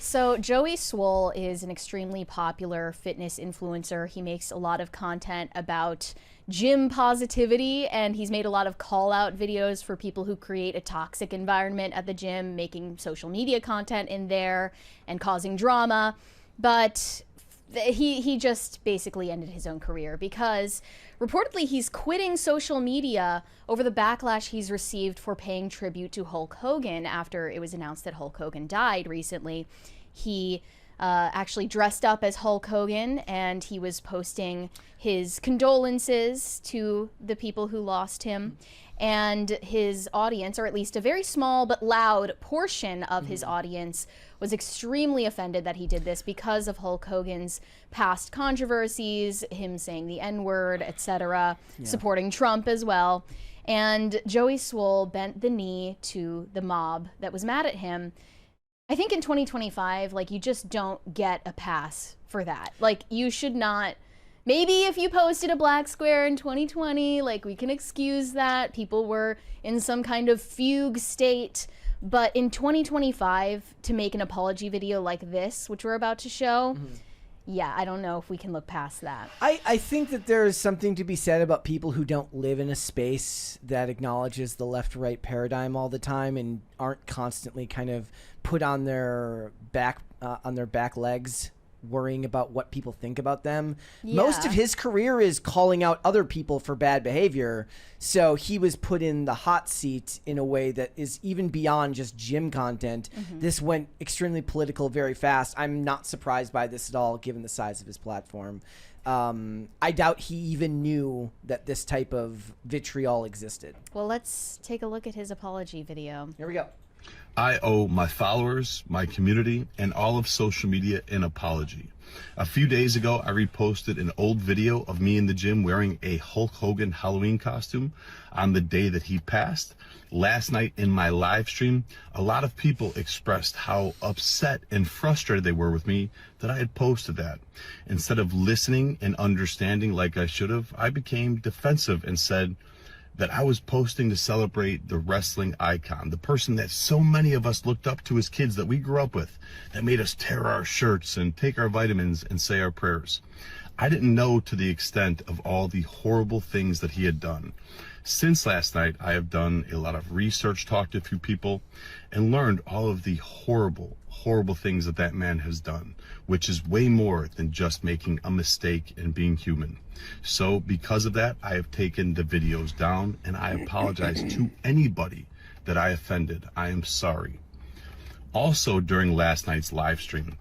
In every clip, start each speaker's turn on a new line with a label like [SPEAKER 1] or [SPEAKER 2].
[SPEAKER 1] So Joey Swoll is an extremely popular fitness influencer. He makes a lot of content about gym positivity, and he's made a lot of call-out videos for people who create a toxic environment at the gym, making social media content in there and causing drama. But he just basically ended his own career because reportedly he's quitting social media over the backlash he's received for paying tribute to Hulk Hogan after it was announced that Hulk Hogan died recently. He actually dressed up as Hulk Hogan, and he was posting his condolences to the people who lost him. And his audience, or at least a very small but loud portion of his audience, was extremely offended that he did this because of Hulk Hogan's past controversies, him saying the N-word, etc., supporting Trump as well. And Joey Swoll bent the knee to the mob that was mad at him. I think in 2025, like, you just don't get a pass for that. Like, you should not. Maybe if you posted a black square in 2020, like, we can excuse that. People were in some kind of fugue state. But in 2025, to make an apology video like this, which we're about to show, yeah, I don't know if we can look past that.
[SPEAKER 2] I think that there is something to be said about people who don't live in a space that acknowledges the left-right paradigm all the time and aren't constantly kind of put on their back legs, worrying about what people think about them. Most of his career is calling out other people for bad behavior, so he was put in the hot seat in a way that is even beyond just gym content. This went extremely political very fast. I'm not surprised by this at all, given the size of his platform. I doubt he even knew that this type of vitriol existed.
[SPEAKER 1] Well, let's take a look at his apology video.
[SPEAKER 2] Here we go.
[SPEAKER 3] I owe my followers, my community, and all of social media an apology. A few days ago, I reposted an old video of me in the gym wearing a Hulk Hogan Halloween costume on the day that he passed. Last night in my live stream, a lot of people expressed how upset and frustrated they were with me that I had posted that. Instead of listening and understanding like I should have, I became defensive and said that I was posting to celebrate the wrestling icon, the person that so many of us looked up to as kids that we grew up with, that made us tear our shirts and take our vitamins and say our prayers. I didn't know to the extent of all the horrible things that he had done. Since last night, I have done a lot of research, talked to a few people, and learned all of the horrible, horrible things that that man has done, which is way more than just making a mistake and being human. So because of that, I have taken the videos down, and I apologize to anybody that I offended. I am sorry. Also, during last night's live stream,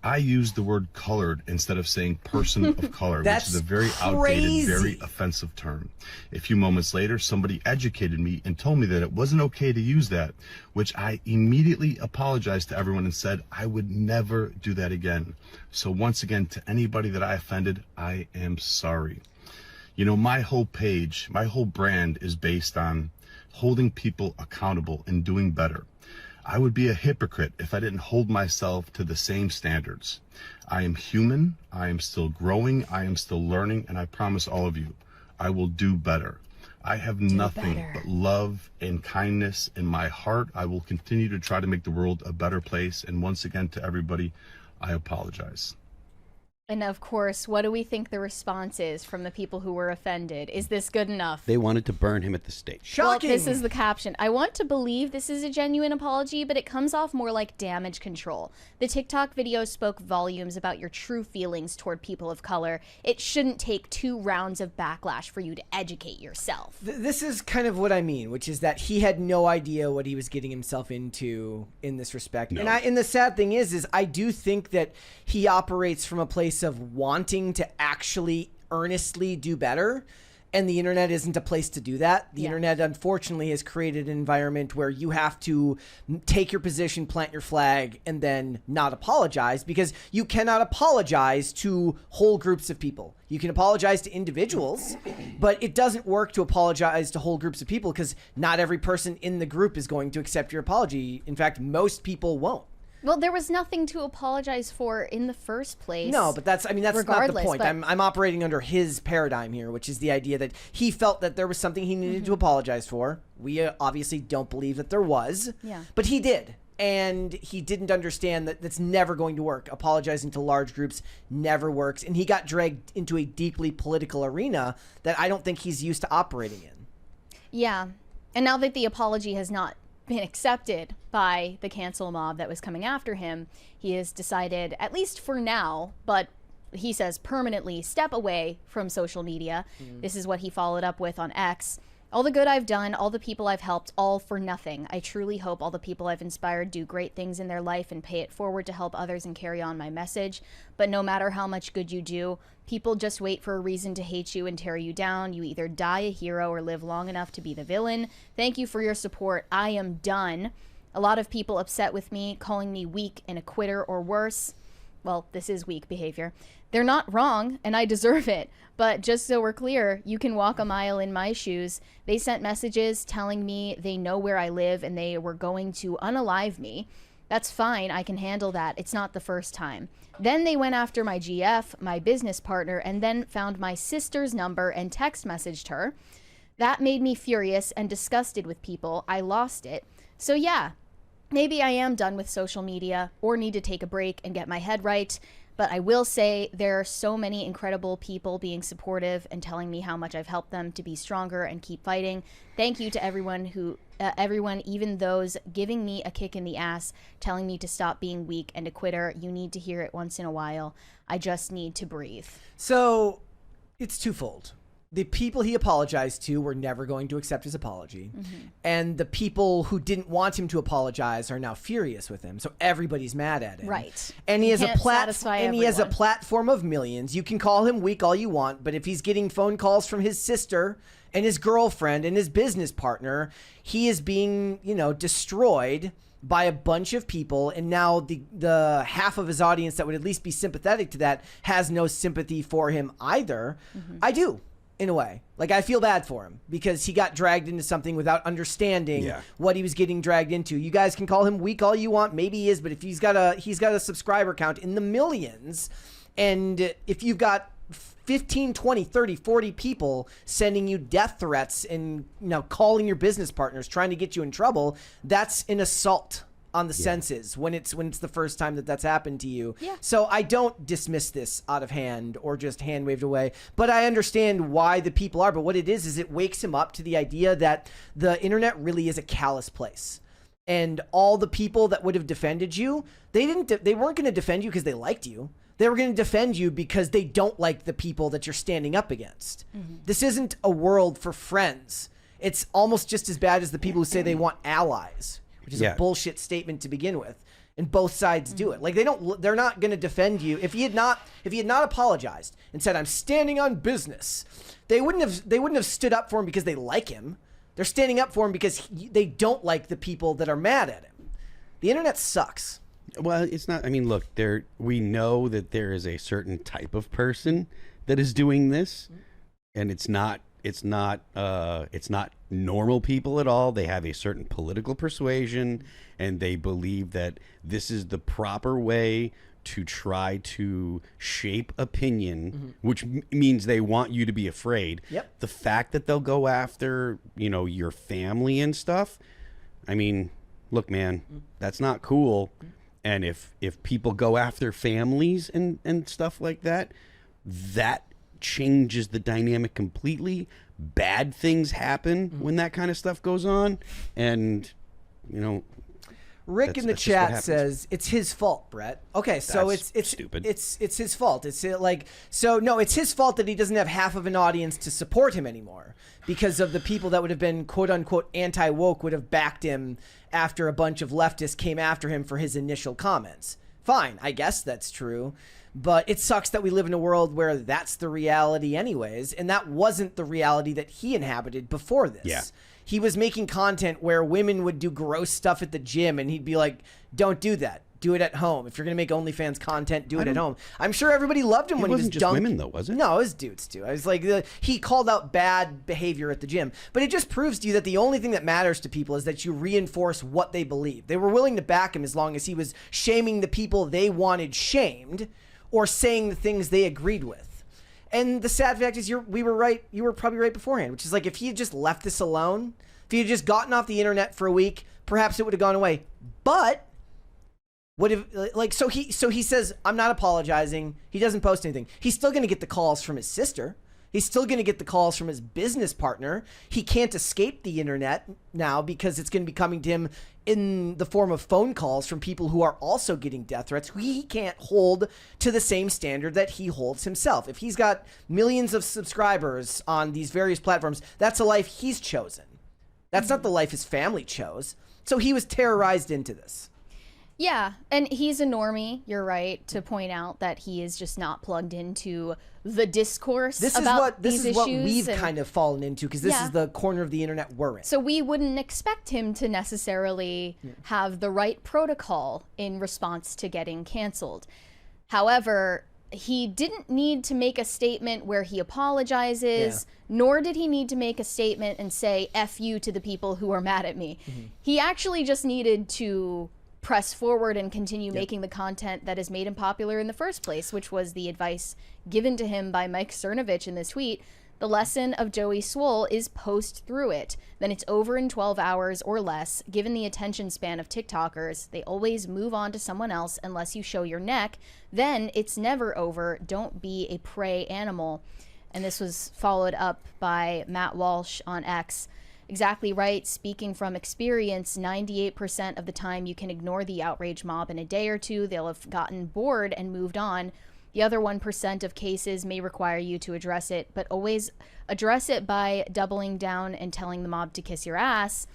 [SPEAKER 3] I used the word colored instead of saying person of color, which is a very outdated, very offensive term. A few moments later, somebody educated me and told me that it wasn't okay to use that, which I immediately apologized to everyone and said I would never do that again. So once again, to anybody that I offended, I am sorry. You know, my whole page, my whole brand is based on holding people accountable and doing better. I would be a hypocrite if I didn't hold myself to the same standards. I am human, I am still growing, I am still learning, and I promise all of you, I will do better. I have nothing but love and kindness in my heart. I will continue to try to make the world a better place, and once again, to everybody, I apologize.
[SPEAKER 1] And of course, what do we think the response is from the people who were offended? Is this good enough?
[SPEAKER 4] They wanted to burn him at the stake.
[SPEAKER 2] Shocking!
[SPEAKER 1] Well, this is the caption. I want to believe this is a genuine apology, but it comes off more like damage control. The TikTok video spoke volumes about your true feelings toward people of color. It shouldn't take 2 rounds of backlash for you to educate yourself.
[SPEAKER 2] This is kind of what I mean, which is that he had no idea what he was getting himself into in this respect. No. And the sad thing is I do think that he operates from a place of wanting to actually earnestly do better, and the internet isn't a place to do that. The internet, unfortunately, has created an environment where you have to take your position, plant your flag, and then not apologize, because you cannot apologize to whole groups of people. You can apologize to individuals, but it doesn't work to apologize to whole groups of people, because not every person in the group is going to accept your apology. In fact, most people won't.
[SPEAKER 1] Well, there was nothing to apologize for in the first place.
[SPEAKER 2] No, but that's not the point. I'm operating under his paradigm here, which is the idea that he felt that there was something he needed to apologize for. We obviously don't believe that there was, but he did. and he didn't understand that that's never going to work. Apologizing to large groups never works. And he got dragged into a deeply political arena that I don't think he's used to operating in.
[SPEAKER 1] Yeah. And now that the apology has not been accepted by the cancel mob that was coming after him, he has decided, at least for now, but he says permanently, step away from social media. This is what he followed up with on X. All the good I've done, all the people I've helped, all for nothing. I truly hope all the people I've inspired do great things in their life and pay it forward to help others and carry on my message. But no matter how much good you do, people just wait for a reason to hate you and tear you down. You either die a hero or live long enough to be the villain. Thank you for your support. I am done. A lot of people upset with me, calling me weak and a quitter or worse. Well, this is weak behavior. They're not wrong, and I deserve it. But just so we're clear, you can walk a mile in my shoes. They sent messages telling me they know where I live and they were going to unalive me. That's fine, I can handle that. It's not the first time. Then they went after my GF, my business partner, and then found my sister's number and text messaged her. That made me furious and disgusted with people. I lost it. So yeah, maybe I am done with social media or need to take a break and get my head right. But I will say there are so many incredible people being supportive and telling me how much I've helped them to be stronger and keep fighting. Thank you to everyone even those giving me a kick in the ass, telling me to stop being weak and a quitter. You need to hear it once in a while. I just need to breathe.
[SPEAKER 2] So it's twofold. The people he apologized to were never going to accept his apology. And the people who didn't want him to apologize are now furious with him. So everybody's mad at him.
[SPEAKER 1] Right.
[SPEAKER 2] And he has
[SPEAKER 1] he
[SPEAKER 2] has a platform of millions. You can call him weak all you want, but if he's getting phone calls from his sister and his girlfriend and his business partner, he is being, destroyed by a bunch of people, and now the half of his audience that would at least be sympathetic to that has no sympathy for him either. I do. In a way, like I feel bad for him because he got dragged into something without understanding what he was getting dragged into. You guys can call him weak all you want. Maybe he is, but if he's got a subscriber count in the millions, and if you've got 15, 20, 30, 40 people sending you death threats and calling your business partners, trying to get you in trouble, that's an assault on the senses when it's the first time that's happened to you. So I don't dismiss this out of hand or just hand waved away, but I understand why the people are. But what it is it wakes him up to the idea that the internet really is a callous place. And all the people that would have defended you, they weren't going to defend you because they liked you. They were going to defend you because they don't like the people that you're standing up against. This isn't a world for friends. It's almost just as bad as the people who say they want allies, which is a bullshit statement to begin with. And both sides do it. Like they're not going to defend you. If he had not apologized and said, I'm standing on business, they wouldn't have stood up for him because they like him. They're standing up for him because they don't like the people that are mad at him. The internet sucks.
[SPEAKER 4] Well, it's not, look, we know that there is a certain type of person that is doing this, and it's not normal people at all. They have a certain political persuasion, and they believe that this is the proper way to try to shape opinion, which means they want you to be afraid. The fact that they'll go after, your family and stuff, look, man, that's not cool. And if people go after families and stuff like that, that changes the dynamic completely. Bad things happen when that kind of stuff goes on, and
[SPEAKER 2] Rick in the chat says it's his fault, Brett. Okay, so it's
[SPEAKER 4] stupid.
[SPEAKER 2] It's his fault. It's it's his fault that he doesn't have half of an audience to support him anymore because of the people that would have been quote unquote anti-woke would have backed him after a bunch of leftists came after him for his initial comments. Fine, I guess that's true. But it sucks that we live in a world where that's the reality anyways, and that wasn't the reality that he inhabited before this. He was making content where women would do gross stuff at the gym, and he'd be like, don't do that. Do it at home. If you're going to make OnlyFans content, do it at home. I'm sure everybody loved him when he was
[SPEAKER 4] just women, though, was it?
[SPEAKER 2] No, it was dudes, too. I was like, he called out bad behavior at the gym. But it just proves to you that the only thing that matters to people is that you reinforce what they believe. They were willing to back him as long as he was shaming the people they wanted shamed or saying the things they agreed with. And the sad fact is we were right. You were probably right beforehand, which is like if he had just left this alone, if he had just gotten off the internet for a week, perhaps it would have gone away. But What if, like, so he says, I'm not apologizing. He doesn't post anything. He's still going to get the calls from his sister. He's still going to get the calls from his business partner. He can't escape the internet now because it's going to be coming to him in the form of phone calls from people who are also getting death threats, who he can't hold to the same standard that he holds himself. If he's got millions of subscribers on these various platforms, that's a life he's chosen. That's not the life his family chose. So he was terrorized into this.
[SPEAKER 1] Yeah, and he's a normie, you're right, to point out that he is just not plugged into the discourse about these issues.
[SPEAKER 2] This is what we've kind of fallen into, because this is the corner of the internet we're in.
[SPEAKER 1] So we wouldn't expect him to necessarily have the right protocol in response to getting canceled. However, he didn't need to make a statement where he apologizes, nor did he need to make a statement and say, F you to the people who are mad at me. He actually just needed to press forward and continue making the content that has made him popular in the first place, which was the advice given to him by Mike Cernovich in this tweet. The lesson of Joey Swoll is post through it. Then it's over in 12 hours or less. Given the attention span of TikTokers, they always move on to someone else unless you show your neck. Then it's never over. Don't be a prey animal. And this was followed up by Matt Walsh on X. Exactly right. Speaking from experience, 98% of the time you can ignore the outrage mob in a day or two. They'll have gotten bored and moved on. The other 1% of cases may require you to address it, but always address it by doubling down and telling the mob to kiss your ass.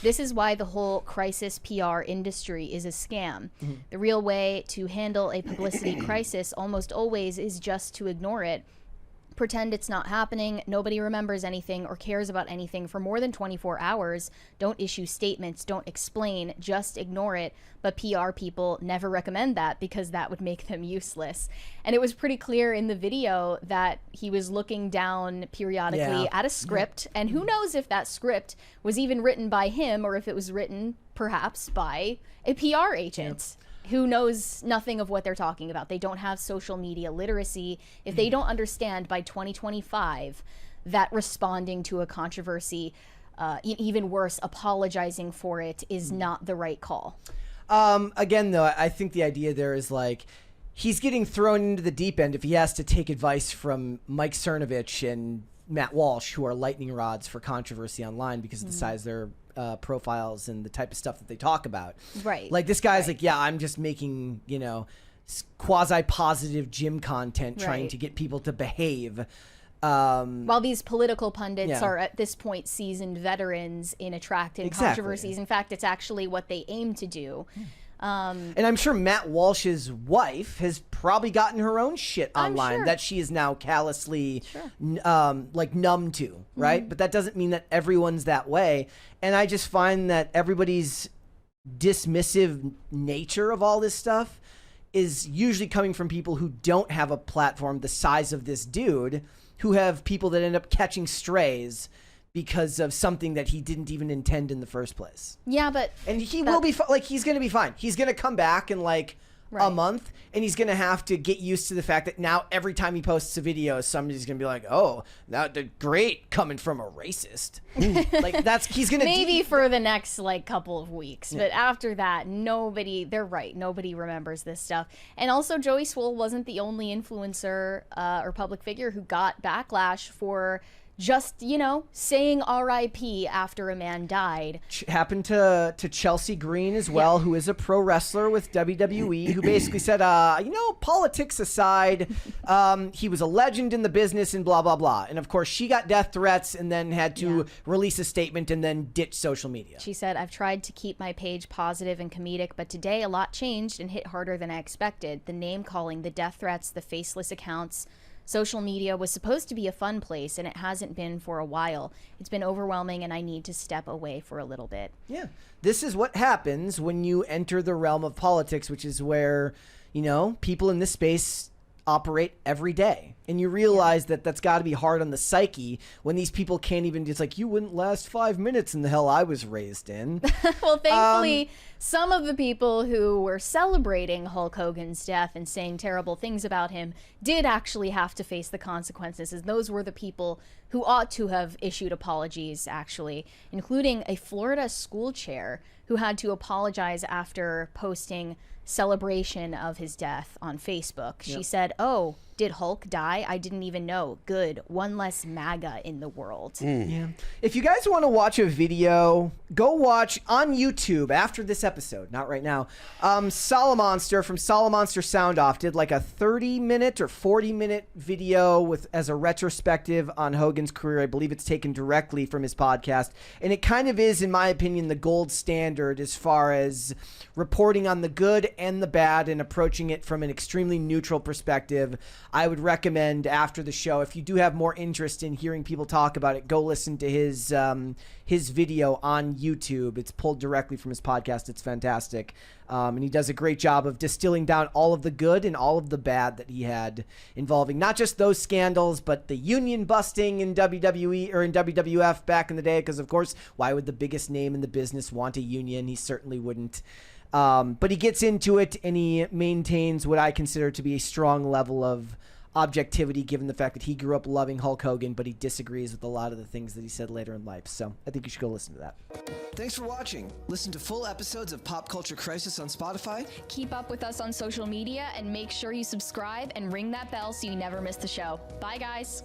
[SPEAKER 1] This is why the whole crisis PR industry is a scam. The real way to handle a publicity crisis almost always is just to ignore it. Pretend it's not happening. Nobody remembers anything or cares about anything for more than 24 hours. Don't issue statements. Don't explain. Just ignore it. But PR people never recommend that because that would make them useless. And it was pretty clear in the video that he was looking down periodically at a script. And who knows if that script was even written by him or if it was written perhaps by a PR agent. Who knows nothing of what they're talking about. They don't have social media literacy. If they don't understand by 2025 that responding to a controversy, even worse, apologizing for it, is not the right call.
[SPEAKER 2] Again, though, I think the idea there is like he's getting thrown into the deep end if he has to take advice from Mike Cernovich and Matt Walsh, who are lightning rods for controversy online because of the size of their profiles and the type of stuff that they talk about.
[SPEAKER 1] Right.
[SPEAKER 2] Like this guy's like, yeah, I'm just making, you know, quasi-positive gym content trying to get people to behave.
[SPEAKER 1] While these political pundits are at this point seasoned veterans in attracting controversies. In fact, it's actually what they aim to do.
[SPEAKER 2] And I'm sure Matt Walsh's wife has probably gotten her own shit online that she is now callously like numb to, right? But that doesn't mean that everyone's that way. And I just find that everybody's dismissive nature of all this stuff is usually coming from people who don't have a platform the size of this dude, who have people that end up catching strays because of something that he didn't even intend in the first place.
[SPEAKER 1] Yeah, but...
[SPEAKER 2] And he will be, like, he's going to be fine. He's going to come back in, like, a month, and he's going to have to get used to the fact that now every time he posts a video, somebody's going to be like, oh, that's great coming from a racist. Like, that's, he's going to...
[SPEAKER 1] Maybe for the next, like, couple of weeks. But after that, nobody... They're right. Nobody remembers this stuff. And also, Joey Swoll wasn't the only influencer or public figure who got backlash for... just, you know, saying R.I.P. after a man died.
[SPEAKER 2] Happened to Chelsea Green as well, who is a pro wrestler with WWE, who basically said, you know, politics aside, he was a legend in the business and blah, blah, blah. And of course, she got death threats and then had to release a statement and then ditch social media.
[SPEAKER 1] She said, I've tried to keep my page positive and comedic, but today a lot changed and hit harder than I expected. The name calling, the death threats, the faceless accounts. Social media was supposed to be a fun place, and it hasn't been for a while. It's been overwhelming, and I need to step away for a little bit.
[SPEAKER 2] Yeah. This is what happens when you enter the realm of politics, which is where, you know, people in this space operate every day. And you realize that that's got to be hard on the psyche when these people can't even just like, you wouldn't last 5 minutes in the hell I was raised in.
[SPEAKER 1] Well, thankfully, some of the people who were celebrating Hulk Hogan's death and saying terrible things about him did actually have to face the consequences, and those were the people who ought to have issued apologies, actually, including a Florida school chair who had to apologize after posting celebration of his death on Facebook. She said, "Oh, did Hulk die? I didn't even know. Good. One less MAGA in the world."
[SPEAKER 2] Yeah. If you guys want to watch a video, go watch on YouTube after this episode, not right now. Solomonster from Solomonster Sound Off did like a 30-minute or 40-minute video with as a retrospective on Hogan's career. I believe it's taken directly from his podcast. And it kind of is, in my opinion, the gold standard as far as reporting on the good and the bad and approaching it from an extremely neutral perspective. I would recommend after the show, if you do have more interest in hearing people talk about it, go listen to his video on YouTube. It's pulled directly from his podcast. It's fantastic. And he does a great job of distilling down all of the good and all of the bad that he had involving not just those scandals, but the union busting in WWE or in WWF back in the day. Because, of course, why would the biggest name in the business want a union? He certainly wouldn't. But he gets into it and he maintains what I consider to be a strong level of objectivity, given the fact that he grew up loving Hulk Hogan, but he disagrees with a lot of the things that he said later in life. So I think you should go listen to that.
[SPEAKER 5] Thanks for watching. Listen to full episodes of Pop Culture Crisis on Spotify.
[SPEAKER 6] Keep up with us on social media and make sure you subscribe and ring that bell so you never miss the show. Bye, guys.